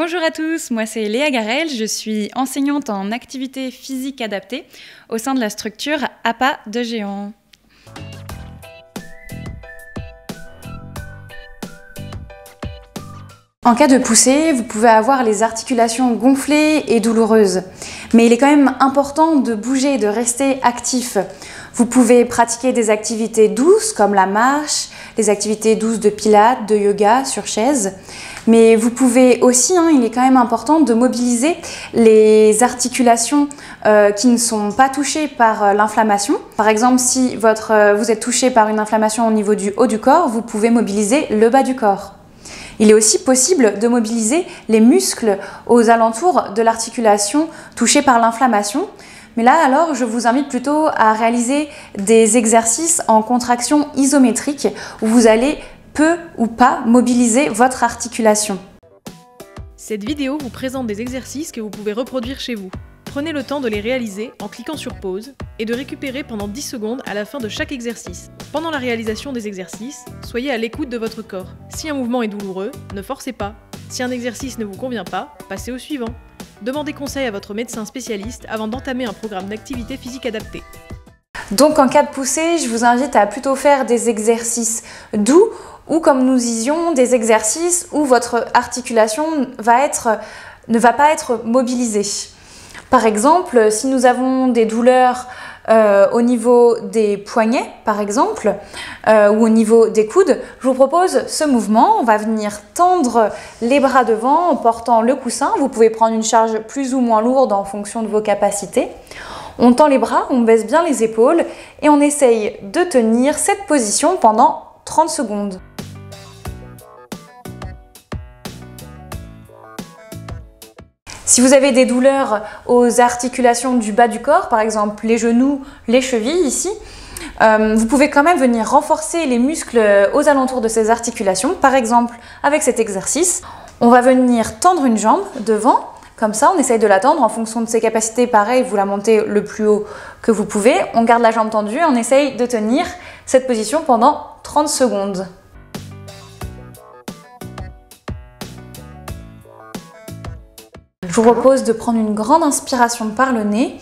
Bonjour à tous, moi c'est Léa Garel, je suis enseignante en activité physique adaptée au sein de la structure APA de Géant. En cas de poussée, vous pouvez avoir les articulations gonflées et douloureuses. Mais il est quand même important de bouger, de rester actif. Vous pouvez pratiquer des activités douces comme la marche, les activités douces de pilates, de yoga sur chaise. Mais vous pouvez aussi, il est quand même important de mobiliser les articulations qui ne sont pas touchées par l'inflammation. Par exemple, si vous êtes touché par une inflammation au niveau du haut du corps, vous pouvez mobiliser le bas du corps. Il est aussi possible de mobiliser les muscles aux alentours de l'articulation touchée par l'inflammation. Mais là, alors, je vous invite plutôt à réaliser des exercices en contraction isométrique où vous allez peu ou pas mobiliser votre articulation. Cette vidéo vous présente des exercices que vous pouvez reproduire chez vous. Prenez le temps de les réaliser en cliquant sur pause et de récupérer pendant 10 secondes à la fin de chaque exercice. Pendant la réalisation des exercices, soyez à l'écoute de votre corps. Si un mouvement est douloureux, ne forcez pas. Si un exercice ne vous convient pas, passez au suivant. Demandez conseil à votre médecin spécialiste avant d'entamer un programme d'activité physique adapté. Donc en cas de poussée, je vous invite à plutôt faire des exercices doux ou comme nous disions, des exercices où votre articulation ne va pas être mobilisée. Par exemple, si nous avons des douleurs au niveau des poignets, par exemple, ou au niveau des coudes, je vous propose ce mouvement. On va venir tendre les bras devant en portant le coussin. Vous pouvez prendre une charge plus ou moins lourde en fonction de vos capacités. On tend les bras, on baisse bien les épaules et on essaye de tenir cette position pendant 30 secondes. Si vous avez des douleurs aux articulations du bas du corps, par exemple les genoux, les chevilles ici, vous pouvez quand même venir renforcer les muscles aux alentours de ces articulations. Par exemple, avec cet exercice, on va venir tendre une jambe devant, comme ça on essaye de la tendre en fonction de ses capacités. Pareil, vous la montez le plus haut que vous pouvez, on garde la jambe tendue et on essaye de tenir cette position pendant 30 secondes. Je vous propose de prendre une grande inspiration par le nez.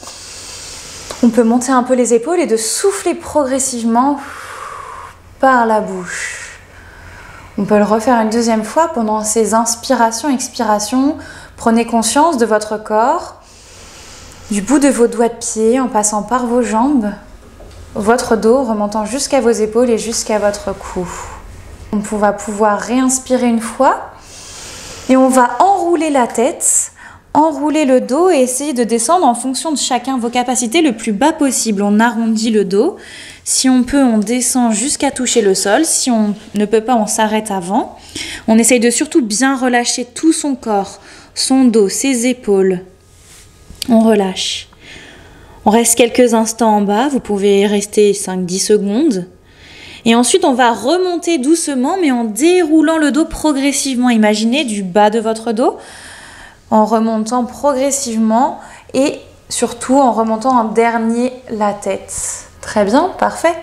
On peut monter un peu les épaules et de souffler progressivement par la bouche. On peut le refaire une deuxième fois pendant ces inspirations-expirations. Prenez conscience de votre corps, du bout de vos doigts de pied en passant par vos jambes, votre dos remontant jusqu'à vos épaules et jusqu'à votre cou. On va pouvoir réinspirer une fois et on va enrouler la tête. Enrouler le dos et essayer de descendre en fonction de chacun vos capacités le plus bas possible. On arrondit le dos. Si on peut, on descend jusqu'à toucher le sol. Si on ne peut pas, on s'arrête avant. On essaye de surtout bien relâcher tout son corps, son dos, ses épaules. On relâche. On reste quelques instants en bas. Vous pouvez rester 5-10 secondes. Et ensuite, on va remonter doucement, mais en déroulant le dos progressivement. Imaginez du bas de votre dos, en remontant progressivement et surtout en remontant en dernier la tête. Très bien, parfait.